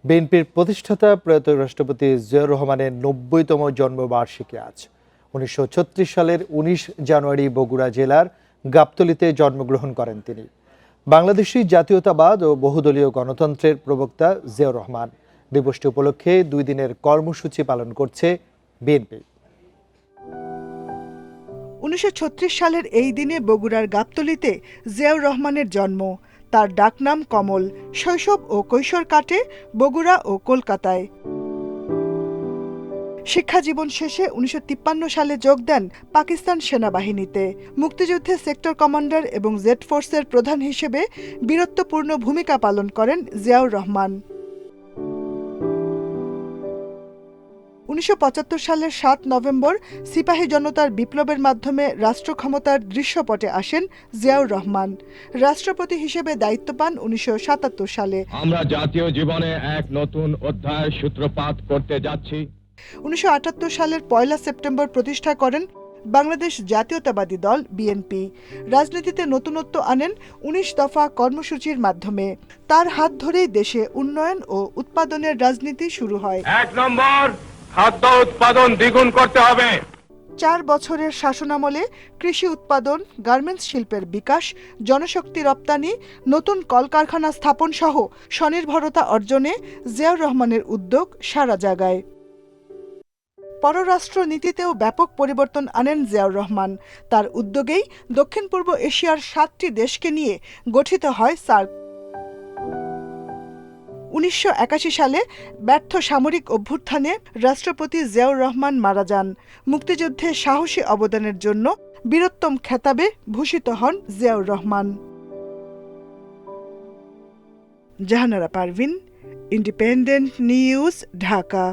বিএনপির প্রতিষ্ঠাতা প্রয়াত রাষ্ট্রপতি জিয়াউর রহমানের ৯০তম জন্মবার্ষিকী আজ। ১৯৩৬ সালের ১৯ জানুয়ারি বগুড়া জেলার গাবতলীতে জন্মগ্রহণ করেন তিনি। বাংলাদেশি জাতীয়তাবাদ ও বহুদলীয় গণতন্ত্রের প্রবক্তা জিয়াউর রহমান দিবসটি উপলক্ষে ২ দিনের কর্মসূচি পালন করছে বিএনপি। ১৯৩৬ সালের এই দিনে বগুড়ার গাবতলীতে জিয়াউর রহমানের জন্ম। তার ডাকনাম কমল। শৈশব ও কৈশোর কাটে বগুড়া ও কলকাতায়। শিক্ষাজীবন শেষে ১৯৫৩ সালে যোগ দেন পাকিস্তান সেনাবাহিনীতে। মুক্তিযুদ্ধে সেক্টর কমান্ডার এবং জেড ফোর্সের প্রধান হিসেবে বীরত্বপূর্ণ ভূমিকা পালন করেন জিয়াউর রহমান। ১৯৭৫ সালের ৭ নভেম্বর সিপাহী জনতার বিপ্লবের মাধ্যমে রাষ্ট্র ক্ষমতার দৃশ্যপটে আসেন জিয়াউর রহমান। রাষ্ট্রপতি হিসেবে দায়িত্ব পান ১৯৭৭ সালে। আমরা জাতীয় জীবনে এক নতুন অধ্যায়ের সূত্রপাত করতে যাচ্ছি। ১৯৭৮ সালের ১ সেপ্টেম্বর প্রতিষ্ঠা করেন বাংলাদেশ জাতীয়তাবাদী দল বিএনপি। রাজনীতিতে নতুনত্ব আনেন ১৯ দফা কর্মসূচির মাধ্যমে। তার হাত ধরেই দেশে উন্নয়ন ও উৎপাদনের রাজনীতি শুরু হয়। ১ নম্বর, খাদ্য উৎপাদন দ্বিগুণ করতে হবে। ৪ বছরের শাসনামলে কৃষি উৎপাদন, গার্মেন্টস শিল্পের বিকাশ, জনশক্তি রপ্তানি, নতুন কলকারখানা স্থাপন সহ স্বনির্ভরতা অর্জনে জিয়াউর রহমানের উদ্যোগ সারা জাগায়। পররাষ্ট্র নীতিতেও ব্যাপক পরিবর্তন আনেন জিয়াউর রহমান। তার উদ্যোগেই দক্ষিণ পূর্ব এশিয়ার ৭টি দেশকে নিয়ে গঠিত হয় সার্ক। ১৯৮১ সালে ব্যর্থ সামরিক অভ্যুত্থানে রাষ্ট্রপতি জিয়াউর রহমান মারা যান। মুক্তিযুদ্ধে সাহসী অবদানের জন্য বীরোত্তম খেতাবে ভূষিত হন জিয়াউর রহমান। Jahanara Parvin, independent news, Dhaka.